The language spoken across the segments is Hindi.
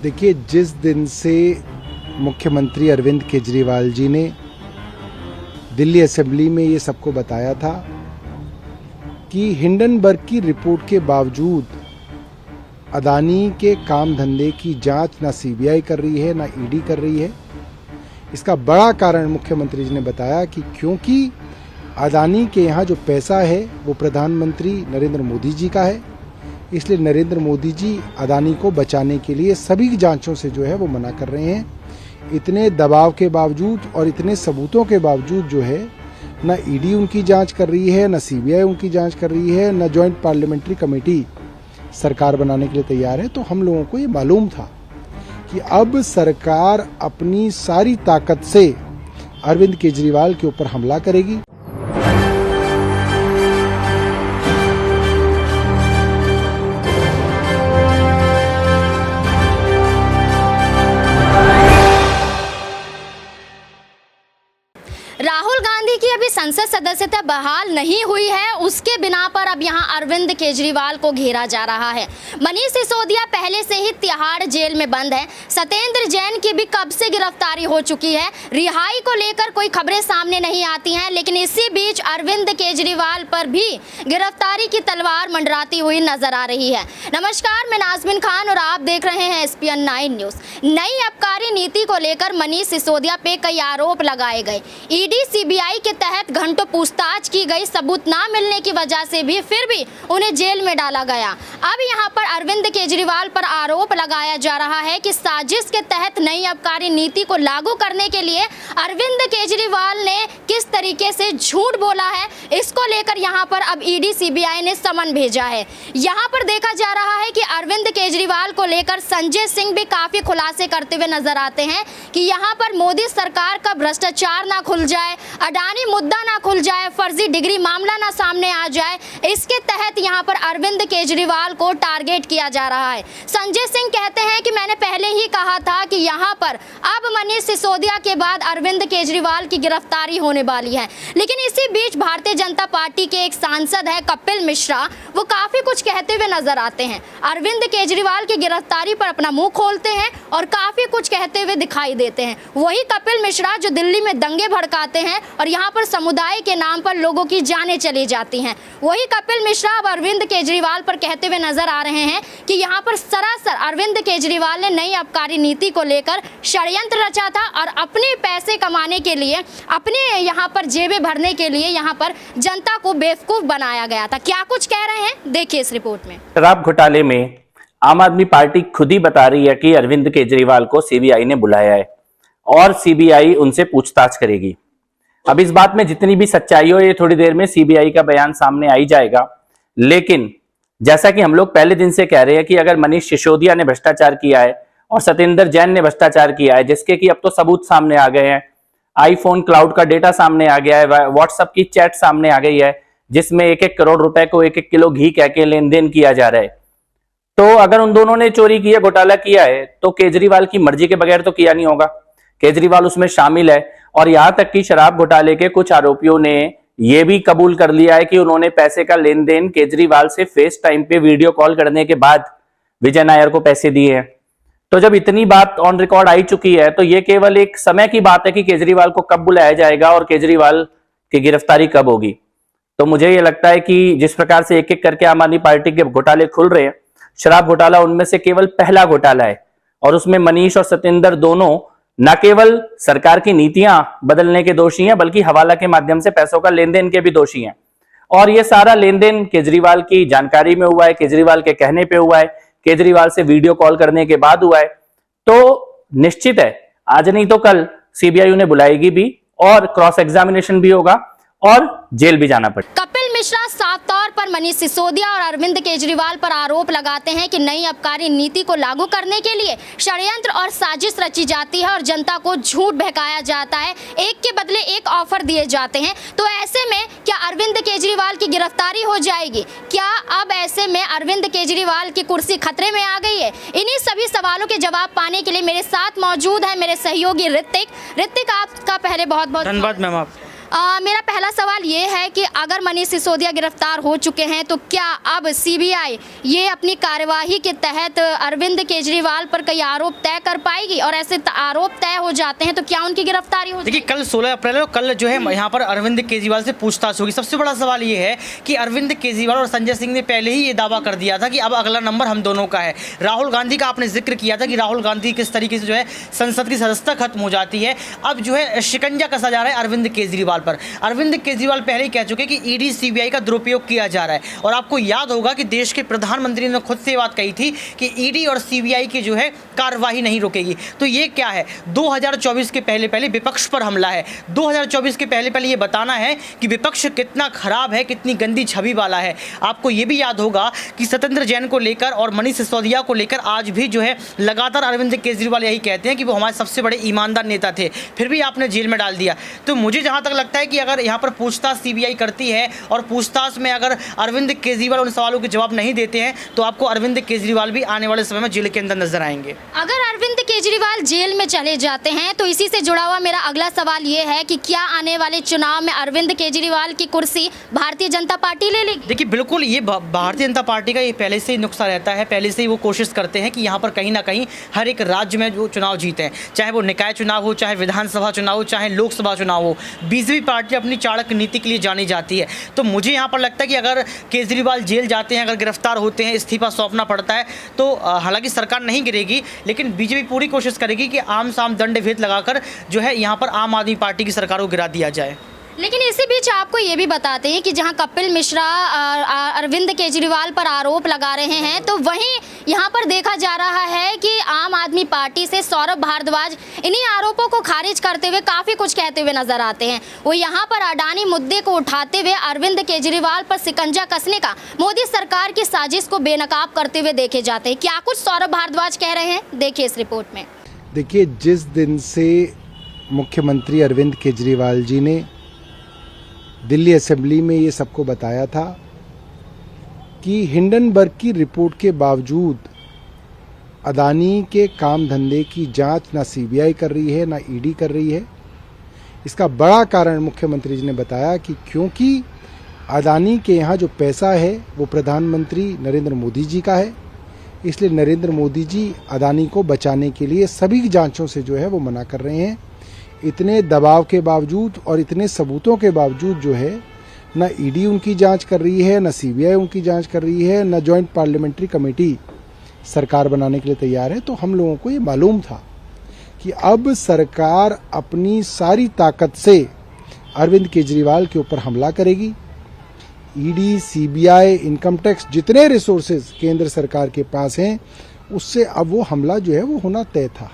देखिए, जिस दिन से मुख्यमंत्री अरविंद केजरीवाल जी ने दिल्ली असेंबली में ये सबको बताया था कि हिंडनबर्ग की रिपोर्ट के बावजूद अदानी के काम धंधे की जांच ना सीबीआई कर रही है ना ईडी कर रही है, इसका बड़ा कारण मुख्यमंत्री जी ने बताया कि क्योंकि अदानी के यहाँ जो पैसा है वो प्रधानमंत्री नरेंद्र मोदी जी का है, इसलिए नरेंद्र मोदी जी अदानी को बचाने के लिए सभी जांचों से जो है वो मना कर रहे हैं। इतने दबाव के बावजूद और इतने सबूतों के बावजूद जो है ना ईडी उनकी जांच कर रही है, ना सीबीआई उनकी जांच कर रही है, ना जॉइंट पार्लियामेंट्री कमेटी सरकार बनाने के लिए तैयार है। तो हम लोगों को ये मालूम था कि अब सरकार अपनी सारी ताकत से अरविंद केजरीवाल के ऊपर हमला करेगी। राहुल गांधी की अभी संसद सदस्यता बहाल नहीं हुई है, उसके बिना पर अब यहां अरविंद केजरीवाल को घेरा जा रहा है। मनीष सिसोदिया पहले से ही तिहाड़ जेल में बंद है। सत्येंद्र जैन की भी कब से गिरफ्तारी हो चुकी है। रिहाई को लेकर कोई खबरें सामने नहीं आती हैं, लेकिन इसी बीच अरविंद केजरीवाल पर भी गिरफ्तारी की तलवार मंडराती हुई नजर आ रही है। नमस्कार, मैं नाज़मीन खान और आप देख रहे हैं SPN 9 न्यूज। नई आबकारी नीति को लेकर मनीष सिसोदिया पे कई आरोप लगाए गए। सीबीआई के तहत घंटों पूछताछ की गई, सबूत ना मिलने की वजह से भी फिर भी उन्हें जेल में डाला गया। अब यहां पर अरविंद केजरीवाल पर आरोप लगाया जा रहा है कि साजिश के तहत नई आबकारी नीति को लागू करने के लिए अरविंद केजरीवाल ने किस तरीके से झूठ बोला है, इसको लेकर यहां पर अब ईडी सीबीआई ने समन भेजा है। यहां पर देखा जा रहा है कि अरविंद केजरीवाल को लेकर संजय सिंह भी काफी खुलासे करते हुए नजर आते हैं कि यहां पर मोदी सरकार का भ्रष्टाचार ना खुल जाए, अडानी मुद्दा ना खुल जाए, फर्जी डिग्री मामला ना सामने आ जाए, इसके तहत यहां पर अरविंद केजरीवाल को टारगेट किया जा रहा है। संजय सिंह कहते हैं कि मैंने पहले ही कहा था कि यहां पर अब मनीष सिसोदिया के बाद अरविंद केजरीवाल की गिरफ्तारी होने वाली है। लेकिन इसी बीच भारतीय जनता पार्टी के एक सांसद है कपिल मिश्रा, वो काफी कुछ कहते हुए नजर आते हैं। अरविंद केजरीवाल की गिरफ्तारी पर अपना मुंह खोलते हैं और काफी कुछ कहते हुए दिखाई देते हैं। वही कपिल मिश्रा जो दिल्ली में दंगे भड़काते हैं और यहाँ पर समुदाय के नाम पर लोगों की जानें चली जाती हैं, वही कपिल मिश्रा अब अरविंद केजरीवाल पर कहते हुए नजर आ रहे हैं कि यहाँ पर सरासर अरविंद केजरीवाल ने नई आबकारी नीति को लेकर षड्यंत्र रचा था और अपने पैसे कमाने के लिए, अपने यहाँ पर जेबें भरने के लिए यहाँ पर जनता को बेवकूफ बनाया गया था। क्या कुछ कह रहे हैं, देखिए इस रिपोर्ट में। शराब घोटाले में आम आदमी पार्टी खुद ही बता रही है कि अरविंद केजरीवाल को सीबीआई ने बुलाया है और सीबीआई उनसे पूछताछ करेगी। अब इस बात में जितनी भी सच्चाई हो, ये थोड़ी देर में सीबीआई का बयान सामने आ ही जाएगा। लेकिन जैसा कि हम लोग पहले दिन से कह रहे हैं कि अगर मनीष सिसोदिया ने भ्रष्टाचार किया है और सत्येंद्र जैन ने भ्रष्टाचार किया है, जिसके कि अब तो सबूत सामने आ गए हैं, आईफोन क्लाउड का डेटा सामने आ गया है, व्हाट्सएप की चैट सामने आ गई है, जिसमें 1-1 करोड़ रुपए को 1-1 किलो घी कह के लेन देन किया जा रहा है। तो अगर उन दोनों ने चोरी की है, घोटाला किया है, तो केजरीवाल की मर्जी के बगैर तो किया नहीं होगा। केजरीवाल उसमें शामिल है और यहां तक कि शराब घोटाले के कुछ आरोपियों ने यह भी कबूल कर लिया है कि उन्होंने पैसे का लेन देन केजरीवाल से फेस टाइम पे वीडियो कॉल करने के बाद विजय नायर को पैसे दिए हैं। तो जब इतनी बात ऑन रिकॉर्ड आई चुकी है, तो यह केवल एक समय की बात है कि केजरीवाल को कब बुलाया जाएगा और केजरीवाल की गिरफ्तारी कब होगी। तो मुझे यह लगता है कि जिस प्रकार से एक एक करके आम आदमी पार्टी के घोटाले खुल रहे हैं, शराब घोटाला उनमें से केवल पहला घोटाला है और उसमें मनीष और सत्येंद्र दोनों न केवल सरकार की नीतियां बदलने के दोषी हैं, बल्कि हवाला के माध्यम से पैसों का लेन देन के भी दोषी हैं। और ये सारा लेन देन केजरीवाल की जानकारी में हुआ है, केजरीवाल के कहने पे हुआ है, केजरीवाल से वीडियो कॉल करने के बाद हुआ है। तो निश्चित है आज नहीं तो कल सीबीआई उन्हें बुलाएगी भी और क्रॉस एग्जामिनेशन भी होगा और जेल भी जाना पड़ेगा। कपिल मिश्रा साफ तौर पर मनीष सिसोदिया और अरविंद केजरीवाल पर आरोप लगाते हैं कि नई आबकारी नीति को लागू करने के लिए षड्यंत्र और साजिश रची जाती है और जनता को झूठ बहकाया जाता है, एक के बदले एक ऑफर दिए जाते हैं। तो ऐसे में क्या अरविंद केजरीवाल की गिरफ्तारी हो जाएगी? क्या अब ऐसे में अरविंद केजरीवाल की कुर्सी खतरे में आ गई है? इन्हीं सभी सवालों के जवाब पाने के लिए मेरे साथ मौजूद है मेरे सहयोगी ऋतिक। आपका पहले बहुत बहुत धन्यवाद मैम। मेरा पहला सवाल ये है कि अगर मनीष सिसोदिया गिरफ्तार हो चुके हैं तो क्या अब सीबीआई ये अपनी कार्यवाही के तहत अरविंद केजरीवाल पर कई आरोप तय कर पाएगी, और ऐसे आरोप तय हो जाते हैं तो क्या उनकी गिरफ्तारी हो? देखिए, कल 16 अप्रैल है, कल जो है यहाँ पर अरविंद केजरीवाल से पूछताछ होगी। सबसे बड़ा सवाल ये है कि अरविंद केजरीवाल और संजय सिंह ने पहले ही ये दावा कर दिया था कि अब अगला नंबर हम दोनों का है। राहुल गांधी का आपने जिक्र किया था कि राहुल गांधी किस तरीके से जो है संसद की सदस्यता खत्म हो जाती है। अब जो है शिकंजा कसा जा रहा है अरविंद केजरीवाल पर। अरविंद केजरीवाल पहले ही कह चुके कि ईडी सीबीआई का दुरुपयोग किया जा रहा है, और आपको याद होगा कि देश के प्रधानमंत्री ने खुद से बात कही थी कि ईडी और सीबीआई की जो है कार्रवाई नहीं रुकेगी। तो ये क्या है, 2024 के पहले पहले विपक्ष पर हमला है। 2024 के पहले पहले ये बताना है कि विपक्ष कितना खराब है, कितनी गंदी छवि वाला है। आपको ये भी याद होगा कि सत्येंद्र जैन को लेकर और मनीष सिसोदिया को लेकर आज भी जो है लगातार अरविंद केजरीवाल यही कहते हैं कि वो हमारे सबसे बड़े ईमानदार नेता थे, फिर भी आपने जेल में डाल दिया। तो मुझे जहां तक लगता है कि अगर यहाँ पर पूछताछ सीबीआई करती है और पूछताछ में अगर अरविंद केजरीवाल उन सवालों के जवाब नहीं देते हैं तो आपको अरविंद केजरीवाल भी आने वाले समय में जेल के अंदर नजर आएंगे। अगर अरविंद केजरीवाल जेल में चले जाते हैं तो इसी से जुड़ा हुआ मेरा अगला सवाल ये है कि क्या आने वाले चुनाव में अरविंद केजरीवाल की कुर्सी भारतीय जनता पार्टी ले लेगी? देखिए, बिल्कुल ये भारतीय जनता पार्टी का ये पहले से ही नुक्सा रहता है। पहले से ही वो कोशिश करते हैं कि यहाँ पर कहीं ना कहीं हर एक राज्य में जो चुनाव जीते हैं, चाहे वो निकाय चुनाव हो, चाहे विधानसभा चुनाव हो, चाहे लोकसभा चुनाव हो। बीजेपी पार्टी अपनी चाणक्य नीति के लिए जानी जाती है। तो मुझे यहाँ पर लगता है कि अगर केजरीवाल जेल जाते हैं, अगर गिरफ्तार होते हैं, इस्तीफा सौंपना पड़ता है, तो हालांकि सरकार नहीं गिरेगी, लेकिन बीजेपी पूरी कोशिश करेगी कि आम साम दंड भेद लगाकर जो है यहाँ पर आम आदमी पार्टी की सरकार को गिरा दिया जाए। लेकिन इसी बीच आपको ये भी बताते हैं कि जहां कपिल मिश्रा अरविंद केजरीवाल पर आरोप लगा रहे हैं, तो वहीं यहां पर देखा जा रहा है कि आम आदमी पार्टी से सौरभ भारद्वाज इन्हीं आरोपों को खारिज करते हुए काफ़ी कुछ कहते हुए नजर आते हैं। वो यहां पर अडानी मुद्दे को उठाते हुए अरविंद केजरीवाल पर शिकंजा कसने का मोदी सरकार की साजिश को बेनकाब करते हुए देखे जाते हैं। क्या कुछ सौरभ भारद्वाज कह रहे हैं, देखिए इस रिपोर्ट में। देखिए, जिस दिन से मुख्यमंत्री अरविंद केजरीवाल जी ने दिल्ली असेंबली में ये सबको बताया था कि हिंडनबर्ग की रिपोर्ट के बावजूद अदानी के काम धंधे की जांच ना सीबीआई कर रही है ना ईडी कर रही है। इसका बड़ा कारण मुख्यमंत्री जी ने बताया कि क्योंकि अदानी के यहाँ जो पैसा है वो प्रधानमंत्री नरेंद्र मोदी जी का है, इसलिए नरेंद्र मोदी जी अदानी को बचाने के लिए सभी जांचों से जो है वो मना कर रहे हैं। इतने दबाव के बावजूद और इतने सबूतों के बावजूद जो है न ईडी उनकी जांच कर रही है, न सीबीआई उनकी जांच कर रही है, न जॉइंट पार्लियामेंट्री कमेटी सरकार बनाने के लिए तैयार है। तो हम लोगों को ये मालूम था कि अब सरकार अपनी सारी ताकत से अरविंद केजरीवाल के ऊपर हमला करेगी। ईडी, सीबीआई, इनकम टैक्स, जितने रिसोर्सेज केंद्र सरकार के पास हैं, उससे अब वो हमला जो है वो होना तय था।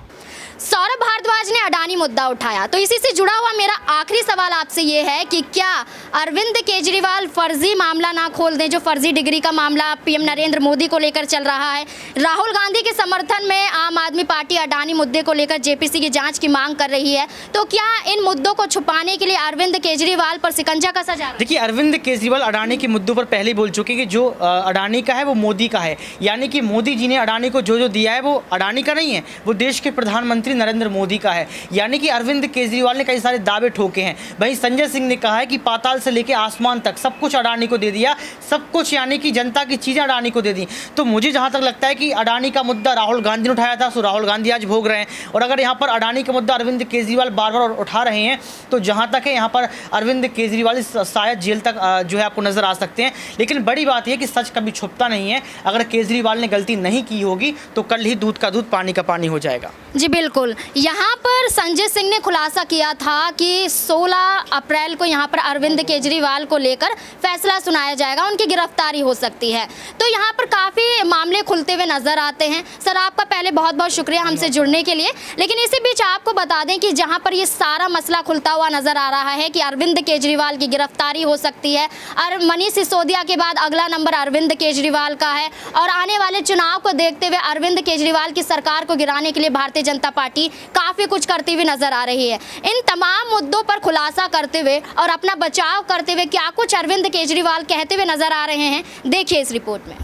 सौरभ भारद्वाज ने अडानी मुद्दा उठाया, तो इसी से जुड़ा हुआ मेरा आखिरी सवाल आपसे ये है कि क्या अरविंद केजरीवाल फर्जी मामला ना खोल दें, जो फर्जी डिग्री का मामला पीएम नरेंद्र मोदी को लेकर चल रहा है। राहुल गांधी के समर्थन में आम आदमी पार्टी अडानी मुद्दे को लेकर जेपीसी की जांच की मांग कर रही है, तो क्या इन मुद्दों को छुपाने के लिए अरविंद केजरीवाल पर शिकंजा कसा जा रहा है? देखिए, अरविंद केजरीवाल अडानी के मुद्दों पर पहले ही बोल चुके कि जो अडानी का है वो मोदी का है, यानी कि मोदी जी ने अडानी को जो दिया है वो अडानी का नहीं है, वो देश के प्रधानमंत्री नरेंद्र मोदी का है। यानी कि अरविंद केजरीवाल ने कई सारे दावे ठोके हैं। वहीं संजय सिंह ने कहा है कि पाताल से लेकर आसमान तक सब कुछ अडानी को दे दिया, सब कुछ यानी कि जनता की चीजें अडानी को दे दी। तो मुझे जहां तक लगता है कि अडानी का मुद्दा राहुल गांधी ने उठाया था, सो राहुल गांधी आज भोग रहे हैं, और अगर यहां पर अडानी का मुद्दा अरविंद केजरीवाल बार बार उठा रहे हैं तो जहां तक है यहां पर अरविंद केजरीवाल शायद जेल तक जो है आपको नजर आ सकते हैं। लेकिन बड़ी बात यह कि सच कभी छुपता नहीं है। अगर केजरीवाल ने गलती नहीं की होगी तो कल ही दूध का दूध पानी का पानी हो जाएगा। जी बिल्कुल, यहाँ पर संजय सिंह ने खुलासा किया था कि 16 अप्रैल को यहाँ पर अरविंद केजरीवाल को लेकर फैसला सुनाया जाएगा, उनकी गिरफ्तारी हो सकती है। तो यहाँ पर काफ़ी मामले खुलते हुए नजर आते हैं। सर, आपका पहले बहुत बहुत शुक्रिया हमसे जुड़ने के लिए। लेकिन इसी बीच आपको बता दें कि जहाँ पर ये सारा मसला खुलता हुआ नजर आ रहा है कि अरविंद केजरीवाल की गिरफ्तारी हो सकती है, और मनीष सिसोदिया के बाद अगला नंबर अरविंद केजरीवाल का है, और आने वाले चुनाव को देखते हुए अरविंद केजरीवाल की सरकार को गिराने के लिए भारतीय जनता पार्टी काफ़ी कुछ करती हुई नजर आ रही है। इन तमाम मुद्दों पर खुलासा करते हुए और अपना बचाव करते हुए क्या कुछ अरविंद केजरीवाल कहते हुए नजर आ रहे हैं, देखिए इस रिपोर्ट में।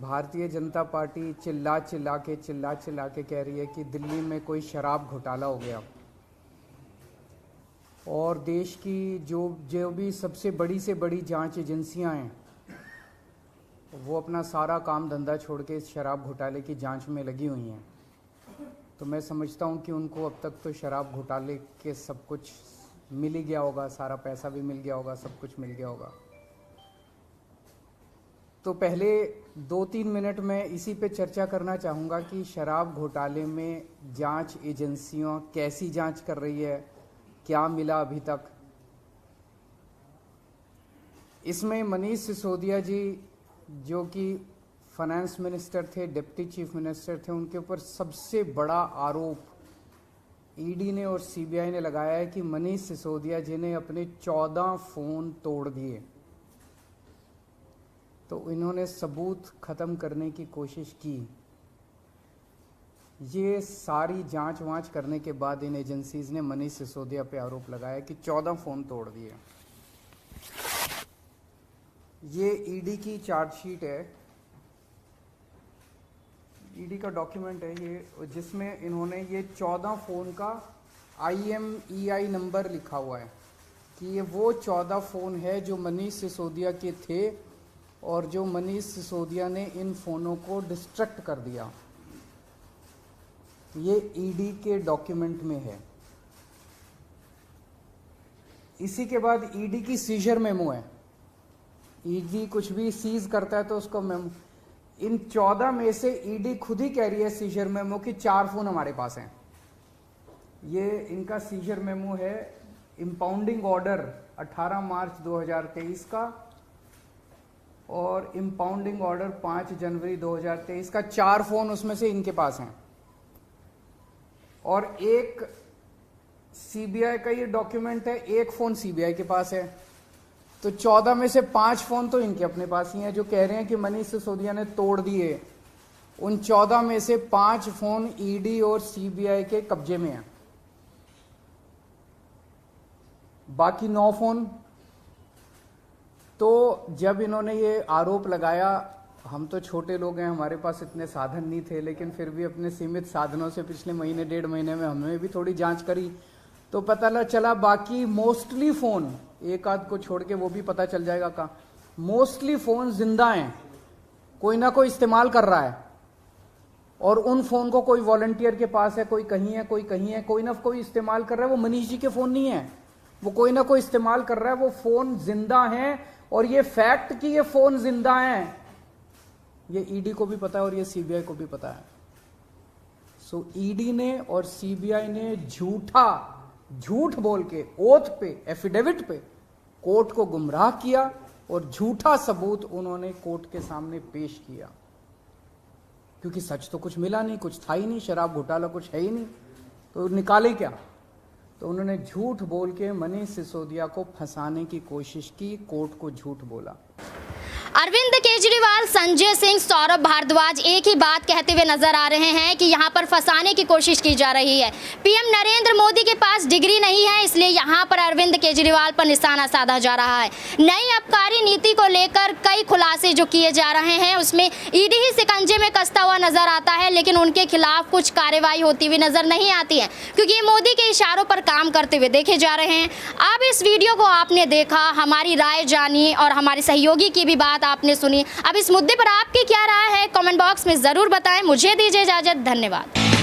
भारतीय जनता पार्टी चिल्ला चिल्ला के कह रही है कि दिल्ली में कोई शराब घोटाला हो गया। और देश की जो भी सबसे बड़ी से बड़ी जांच एजेंसियां हैं वो अपना सारा काम धंधा छोड़ के इस शराब घोटाले की जांच में लगी हुई हैं। तो मैं समझता हूं कि उनको अब तक तो शराब घोटाले के सब कुछ मिल ही गया होगा, सारा पैसा भी मिल गया होगा, सब कुछ मिल गया होगा। तो पहले 2-3 मिनट में इसी पे चर्चा करना चाहूँगा कि शराब घोटाले में जांच एजेंसियां कैसी जांच कर रही है, क्या मिला अभी तक। इसमें मनीष सिसोदिया जी जो कि फाइनेंस मिनिस्टर थे, डिप्टी चीफ मिनिस्टर थे, उनके ऊपर सबसे बड़ा आरोप ईडी ने और सीबीआई ने लगाया है कि मनीष सिसोदिया जी ने अपने 14 फोन तोड़ दिए। तो इन्होंने सबूत खत्म करने की कोशिश की। ये सारी जांच वांच करने के बाद इन एजेंसीज ने मनीष सिसोदिया पे आरोप लगाया कि 14 फोन तोड़ दिए। ये ईडी की चार्जशीट है, ईडी का डॉक्यूमेंट है ये, जिसमें इन्होंने ये 14 फोन का IMEI नंबर लिखा हुआ है कि ये वो 14 फोन है जो मनीष सिसोदिया के थे और जो मनीष सिसोदिया ने इन फोनों को डिस्ट्रक्ट कर दिया। ये ईडी के डॉक्यूमेंट में है। इसी के बाद ईडी की सीजर मेमो है। ईडी कुछ भी सीज करता है तो उसको मेमो, इन 14 में से ईडी खुद ही कह रही है सीजर मेमो कि 4 फोन हमारे पास हैं। ये इनका सीजर मेमो है, इंपाउंडिंग ऑर्डर 18 मार्च 2023 का और इंपाउंडिंग ऑर्डर 5 जनवरी 2023 का। 4 फोन उसमें से इनके पास हैं और एक सीबीआई का ये डॉक्यूमेंट है, 1 फोन सीबीआई के पास है। तो 14 में से 5 फोन तो इनके अपने पास ही हैं जो कह रहे हैं कि मनीष सिसोदिया ने तोड़ दिए। उन 14 में से 5 फोन ईडी और सीबीआई के कब्जे में हैं, बाकी 9 फोन। तो जब इन्होंने ये आरोप लगाया, हम तो छोटे लोग हैं, हमारे पास इतने साधन नहीं थे, लेकिन फिर भी अपने सीमित साधनों से पिछले महीने 1.5 महीने में हमने भी थोड़ी जांच करी तो पता चला बाकी मोस्टली फोन, एक आध को छोड़ के वो भी पता चल जाएगा का, मोस्टली फोन जिंदा हैं, कोई ना कोई इस्तेमाल कर रहा है। और उन फोन को कोई वॉलंटियर के पास है, कोई कहीं है, कोई कहीं है, कोई ना कोई इस्तेमाल कर रहा है। वो मनीष जी के फोन नहीं है, वो कोई ना कोई इस्तेमाल कर रहा है। वो फोन जिंदा हैं और ये फैक्ट कि ये फोन जिंदा हैं ये ईडी को भी पता है और ये सीबीआई को भी पता है। सो ईडी ने और सीबीआई ने झूठ बोल के ओथ पे, एफिडेविट पे कोर्ट को गुमराह किया और झूठा सबूत उन्होंने कोर्ट के सामने पेश किया, क्योंकि सच तो कुछ मिला नहीं, कुछ था ही नहीं, शराब घोटाला कुछ है ही नहीं, तो निकाले क्या। तो उन्होंने झूठ बोल के मनीष सिसोदिया को फंसाने की कोशिश की, कोर्ट को झूठ बोला। अरविंद केजरीवाल, संजय सिंह, सौरभ भारद्वाज एक ही बात कहते हुए नजर आ रहे हैं कि यहां पर फंसाने की कोशिश की जा रही है। पीएम नरेंद्र मोदी के पास डिग्री नहीं है, इसलिए यहां पर अरविंद केजरीवाल पर निशाना साधा जा रहा है। नई आबकारी नीति को लेकर कई खुलासे जो किए जा रहे हैं उसमें ईडी ही शिकंजे में कसता हुआ नजर आता है, लेकिन उनके खिलाफ कुछ कार्रवाई होती हुई नजर नहीं आती है, क्योंकि ये मोदी के इशारों पर काम करते हुए देखे जा रहे हैं। अब इस वीडियो को आपने देखा, हमारी राय जानी और हमारे सहयोगी की भी बात आपने सुनी। अब इस मुद्दे पर आपकी क्या राय है, कमेंट बॉक्स में जरूर बताएं। मुझे दीजिए इजाजत, धन्यवाद।